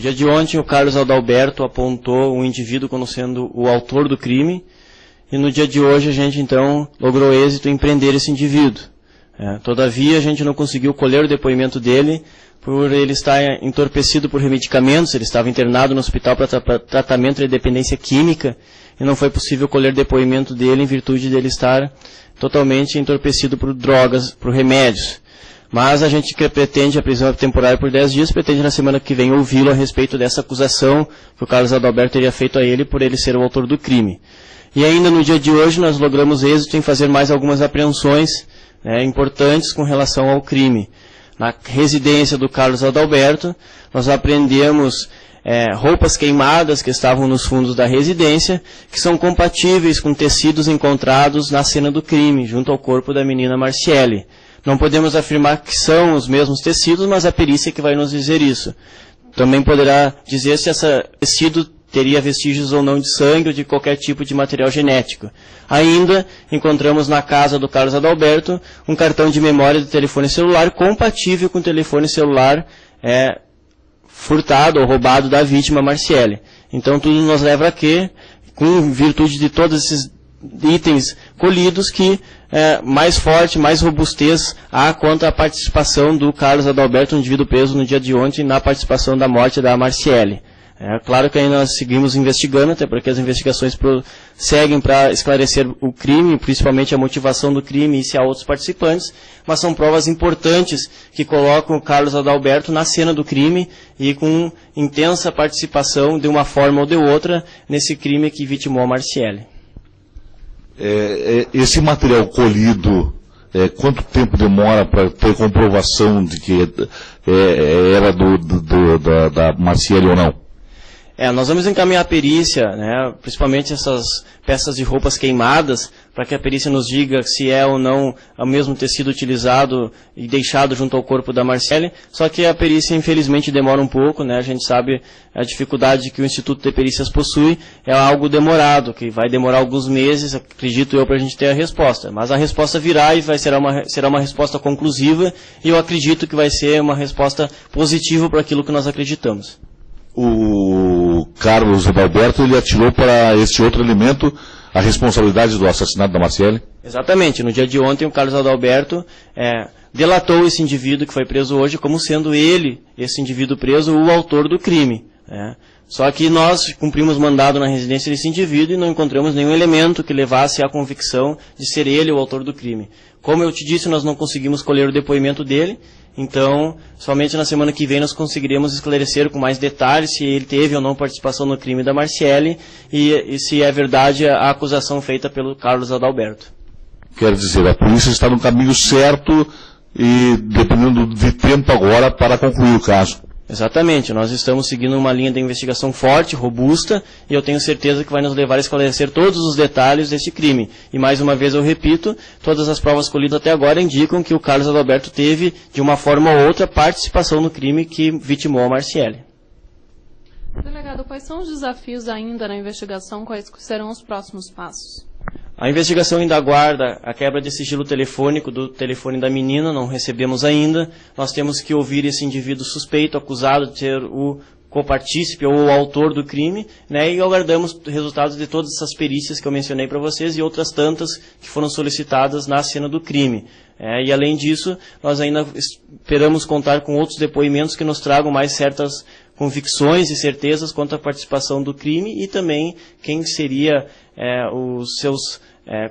dia de ontem, o Carlos Adalberto apontou um indivíduo como sendo o autor do crime, e no dia de hoje a gente, então, logrou êxito em prender esse indivíduo. Todavia, a gente não conseguiu colher o depoimento dele por ele estar entorpecido por medicamentos. Ele estava internado no hospital para tratamento de dependência química, e não foi possível colher depoimento dele em virtude dele estar totalmente entorpecido por drogas, por remédios. Mas a gente que pretende a prisão temporária por 10 dias, pretende na semana que vem ouvi-lo a respeito dessa acusação que o Carlos Adalberto teria feito a ele por ele ser o autor do crime. E ainda no dia de hoje nós logramos êxito em fazer mais algumas apreensões importantes com relação ao crime. Na residência do Carlos Adalberto, nós apreendemos roupas queimadas que estavam nos fundos da residência, que são compatíveis com tecidos encontrados na cena do crime, junto ao corpo da menina Marciele. Não podemos afirmar que são os mesmos tecidos, mas a perícia que vai nos dizer isso. Também poderá dizer se esse tecido teria vestígios ou não de sangue ou de qualquer tipo de material genético. Ainda encontramos na casa do Carlos Adalberto um cartão de memória do telefone celular compatível com o telefone celular furtado ou roubado da vítima Marciele. Então tudo nos leva a que, com virtude de todos esses itens colhidos, que mais forte, mais robustez há quanto à participação do Carlos Adalberto, um indivíduo preso no dia de ontem, na participação da morte da Marciele. Claro que ainda nós seguimos investigando, até porque as investigações seguem para esclarecer o crime, principalmente a motivação do crime e se há outros participantes, mas são provas importantes que colocam o Carlos Adalberto na cena do crime e com intensa participação, de uma forma ou de outra, nesse crime que vitimou a Marciele. Esse material colhido, quanto tempo demora para ter comprovação de que era da Marciele ou não? Nós vamos encaminhar a perícia, principalmente essas peças de roupas queimadas, para que a perícia nos diga se é ou não o mesmo tecido utilizado e deixado junto ao corpo da Marciele. Só que a perícia, infelizmente, demora um pouco, a gente sabe a dificuldade que o Instituto de Perícias possui, é algo demorado, que vai demorar alguns meses, acredito eu, para a gente ter a resposta. Mas a resposta virá e será uma resposta conclusiva, e eu acredito que vai ser uma resposta positiva para aquilo que nós acreditamos. O Carlos Adalberto, ele atirou para esse outro elemento a responsabilidade do assassinato da Marciele? Exatamente. No dia de ontem, o Carlos Adalberto delatou esse indivíduo que foi preso hoje como sendo ele, esse indivíduo preso, o autor do crime. Só que nós cumprimos mandado na residência desse indivíduo e não encontramos nenhum elemento que levasse à convicção de ser ele o autor do crime. Como eu te disse, nós não conseguimos colher o depoimento dele. Então, somente na semana que vem nós conseguiremos esclarecer com mais detalhes se ele teve ou não participação no crime da Marciele e se é verdade a acusação feita pelo Carlos Adalberto. Quer dizer, a polícia está no caminho certo e dependendo de tempo agora para concluir o caso. Exatamente, nós estamos seguindo uma linha de investigação forte, robusta, e eu tenho certeza que vai nos levar a esclarecer todos os detalhes deste crime. E mais uma vez eu repito, todas as provas colhidas até agora indicam que o Carlos Adalberto teve, de uma forma ou outra, participação no crime que vitimou a Marciele. Delegado, quais são os desafios ainda na investigação, quais serão os próximos passos? A investigação ainda aguarda a quebra de sigilo telefônico do telefone da menina, não recebemos ainda. Nós temos que ouvir esse indivíduo suspeito, acusado de ser o copartícipe ou o autor do crime, e aguardamos resultados de todas essas perícias que eu mencionei para vocês e outras tantas que foram solicitadas na cena do crime. E além disso, nós ainda esperamos contar com outros depoimentos que nos tragam mais certas convicções e certezas quanto à participação do crime e também quem seria os seus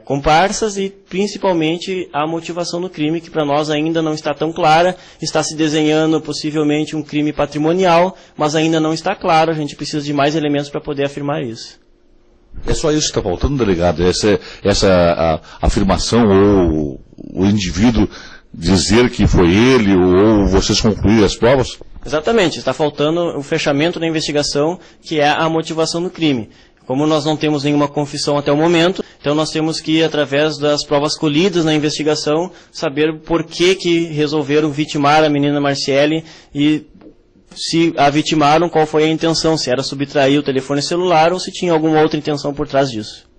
comparsas e principalmente a motivação do crime, que para nós ainda não está tão clara. Está se desenhando possivelmente um crime patrimonial, mas ainda não está claro, a gente precisa de mais elementos para poder afirmar isso. É só isso que está faltando, delegado? Essa afirmação ou o indivíduo dizer que foi ele ou vocês concluírem as provas? Exatamente, está faltando o fechamento da investigação, que é a motivação do crime. Como nós não temos nenhuma confissão até o momento, então nós temos que, através das provas colhidas na investigação, saber por que resolveram vitimar a menina Marciele e se a vitimaram, qual foi a intenção, se era subtrair o telefone celular ou se tinha alguma outra intenção por trás disso.